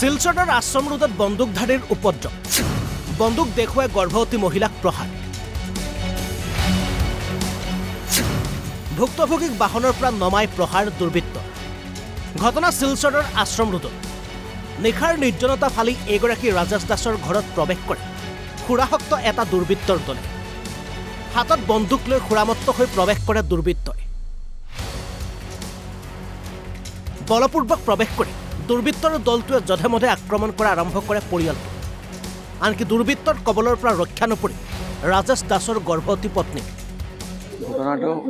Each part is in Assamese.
শিলচৰৰ আশ্ৰম ৰোডত বন্দুকধাৰীৰ উপদ্ৰৱ বন্দুক দেখুৱাই গৰ্ভৱতী মহিলাক প্ৰহাৰ ভুক্তভোগীক বাহনৰ পৰা নমাই প্ৰহাৰ দুৰ্বৃত্ত ঘটনা শিলচৰৰ আশ্ৰম ৰোডত নিশাৰ নিৰ্জনতা ফালি এগৰাকী ৰাজেশ দাসৰ ঘৰত প্ৰৱেশ কৰে খুৰাহক্ত এটা দুৰ্বৃত্তৰ দলে হাতত বন্দুক লৈ খুৰামত্ত হৈ প্ৰৱেশ কৰে দুৰ্বৃত্তই বলপূৰ্বক প্ৰৱেশ কৰি দুৰ্বৃত্তৰ দলটোৱে যধেমধে আক্ৰমণ কৰা আৰম্ভ কৰে পৰিয়ালটো আনকি দুৰ্বৃত্তৰ কবলৰ পৰা ৰক্ষা নপৰি ৰাজেশ দাসৰ গৰ্ভৱতী পত্নী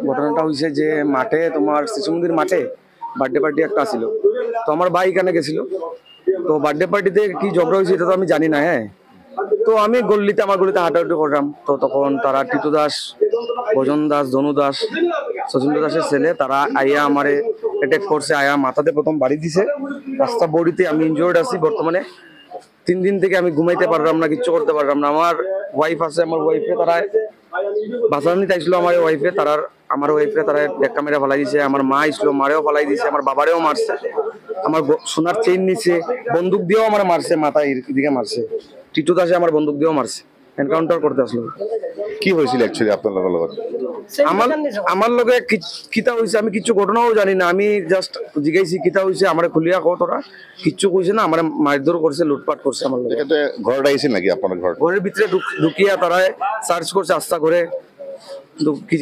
ঘটনাটা হয়েছে যে মাঠে তোমার শিশু মন্দির মাঠে বার্থডে পার্টি একটা আসছিল তো আমার ভাই এখানে গেছিল তো বার্থডে পার্টিতে কি ঝগড়া হয়েছে এটা তো আমি জানি না হ্যাঁ তো আমি আমার গলিতে হাঁটাহাঁটি করলাম তো তখন তারা টিটু দাস ভজন দাস ধনু দাস শচীন্দ্র দাসের ছেলে তারা আইয়া আমারে অ্যাটাক করছে আয়া মাথাতে প্রথম বাড়ি দিছে রাস্তা বড়িতে আমি ইনজুর্ড আছি বর্তমানে 3 দিন থেকে আমি ঘুমাইতে পারলাম না কিচ্ছু করতে পারলাম না আমার ওয়াইফ আছে আমার ওয়াইফে তারা বাঁচানি চাইছিল আমার ওয়াইফে আমার ওয়াইফে তারা ব্যাক ক্যামেরা ফেলাই দিছে আমার মা আসলো মারেও ফেলাই দিছে আমার বাবারেও মারছে আমার সোনার চেইন নিছে বন্দুক দিয়েও আমার মারছে মাথায় দিকে মারছে টিটু দাসে আমার বন্দুক দিয়েও মারছে এনকাউন্টার করতে আসলো কি হয়েছিল অ্যাকচুয়ালি আপনার লগত আমার লগে কিতা হয়েছে আমি কিছু ঘটনাও জানি না আমি জাস্ট জিজ্ঞাসি কিতা হয়েছে আমার খুলিয়া কত তোরা কিচ্ছু কইছে না আমার মারধর করছে লুটপাট করছে আমার লগে এটা ঘরে আইছে নাকি আপনার ঘরের ভিতরে ঢুকিয়া তারা সার্চ করছে আস্থা করে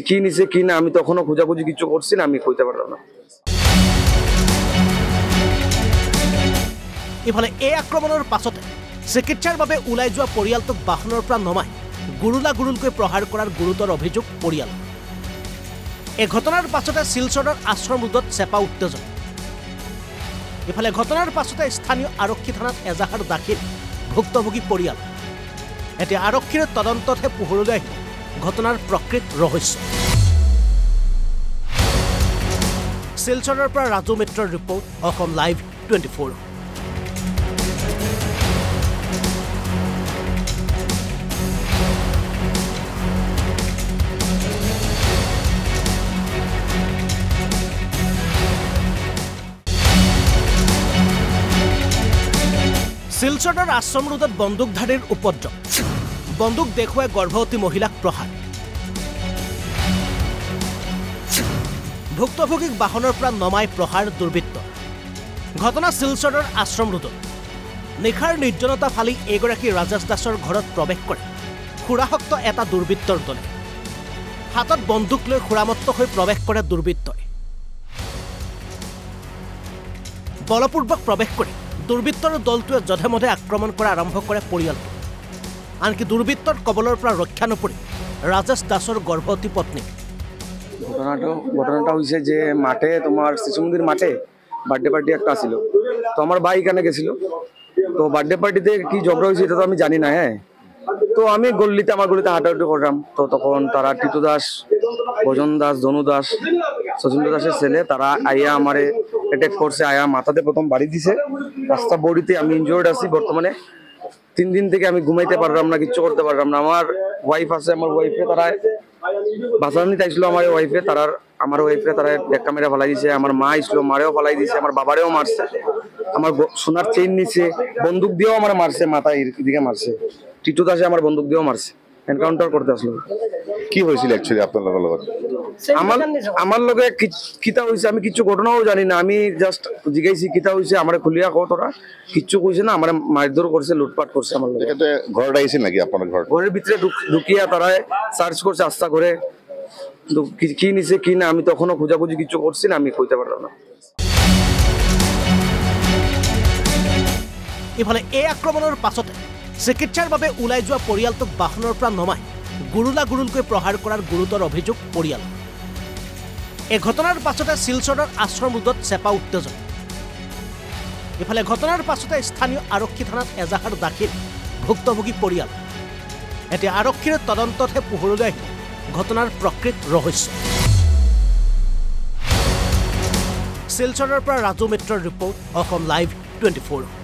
কি নিছে কি না আমি তখনও খোঁজাখুঁজি কিছু করছি না আমি কইতে পারলাম না ইফালে এই আক্ৰমণৰ পাছতে চিকিৎসাৰ বাবে ওলাই যোৱা পৰিয়ালটোক বাহনৰ পৰা নমাই গুৰুলাগুৰুলকৈ প্ৰহাৰ কৰাৰ গুৰুতৰ অভিযোগ পৰিয়াল এই ঘটনাৰ পাছতে শিলচৰৰ আশ্ৰম ৰোডত চেপা উত্তেজনা ইফালে ঘটনাৰ পাছতে স্থানীয় আৰক্ষী থানাত এজাহাৰ দাখিল ভুক্তভোগী পৰিয়াল এতিয়া আৰক্ষীৰ তদন্ততহে পোহৰলৈ আহিল ঘটনাৰ প্ৰকৃত ৰহস্য শিলচৰৰ পৰা ৰাজু মিত্ৰৰ ৰিপৰ্ট অসম লাইভ 24 শিলচৰৰ আশ্ৰম ৰোডত বন্দুকধাৰীৰ উপদ্ৰৱ বন্দুক দেখুৱাই গৰ্ভৱতী মহিলাক প্ৰহাৰ ভুক্তভোগীক বাহনৰ পৰা নমাই প্ৰহাৰ দুৰ্বৃত্ত ঘটনা শিলচৰৰ আশ্ৰম ৰোডত নিশাৰ নিৰ্জনতা ফালি এগৰাকী ৰাজেশ দাসৰ ঘৰত প্ৰৱেশ কৰে খুৰাহক্ত এটা দুৰ্বৃত্তৰ দলে হাতত বন্দুক লৈ খুৰামত্ত হৈ প্ৰৱেশ কৰে দুৰ্বৃত্তই বলপূৰ্বক প্ৰৱেশ কৰি দুৰ্বৃত্তৰ দলটোৱে যধেমধে আক্ৰমণ কৰা আৰম্ভ কৰে পৰিয়ালটো আনকি দুৰ্বৃত্তৰ কবলৰ পৰা ৰক্ষা নপৰি ৰাজেশ দাসৰ গৰ্ভৱতী পত্নী ঘটনাটা হয়েছে যে মাঠে তোমার শিশু মন্দির মাঠে বার্থডে পার্টি একটা আসছিল তো আমার ভাই এখানে গেছিল তো বার্থডে পার্টিতে কি ঝগড়া হয়েছে এটা তো আমি জানি না হ্যাঁ তো আমি আমার গলিতে হাঁটাহাঁটি করলাম তো তখন তারা টিটু দাস ভজন দাস ধনু দাস শচীন্দ্র দাসের ছেলে তারা আইয়া আমারে অ্যাটাক করছে আয়া মাথাতে প্রথম বাড়ি দিছে রাস্তা বড়িতে আমি ইনজুর্ড আছি বর্তমানে 3 দিন থেকে আমি ঘুমাইতে পারলাম না কিচ্ছু করতে পারলাম না আমার ওয়াইফ আছে আমার ওয়াইফে তারা বাঁচানি চাইছিল আমার ওয়াইফে আমার ওয়াইফে তারা ব্যাক ক্যামেরা ফেলাই দিছে আমার মা আসলো মারেও ফেলাই দিছে আমার বাবারেও মারছে আমার সোনার চেইন নিছে বন্দুক দিয়েও আমার মারছে মাথায় দিকে মারছে টিটু দাসে আমার বন্দুক দিয়েও মারছে এনকাউন্টার করতে আসলো কি হয়েছিল অ্যাকচুয়ালি আপনার লগত আমার লগে কিতা হয়েছে আমি কিছু ঘটনাও জানি না আমি জাস্ট জিজ্ঞাসি কিতা হয়েছে আমার খুলিয়া কত তোরা কিচ্ছু কইছে না আমার মারধর করছে লুটপাট করছে আমার লগে এটা ঘরে আইছে নাকি আপনার ঘরের ভিতরে ঢুকিয়া তারা সার্চ করছে আস্থা করে কি নিছে কি না আমি তখনও খোঁজাখুঁজি কিছু করছি না আমি কইতে পারলাম না ইফালে এই আক্ৰমণৰ পাছতে চিকিৎসাৰ বাবে ওলাই যোৱা পৰিয়ালটোক বাহনৰ পৰা নমাই গুৰুলাগুৰুলকৈ প্ৰহাৰ কৰাৰ গুৰুতৰ অভিযোগ পৰিয়াল এই ঘটনাৰ পাছতে শিলচৰৰ আশ্ৰম ৰোডত চেপা উত্তেজনা ইফালে ঘটনাৰ পাছতে স্থানীয় আৰক্ষী থানাত এজাহাৰ দাখিল ভুক্তভোগী পৰিয়াল এতিয়া আৰক্ষীৰ তদন্ততহে পোহৰলৈ আহিল ঘটনাৰ প্ৰকৃত ৰহস্য শিলচৰৰ পৰা ৰাজু মিত্ৰৰ ৰিপৰ্ট অসম লাইভ 24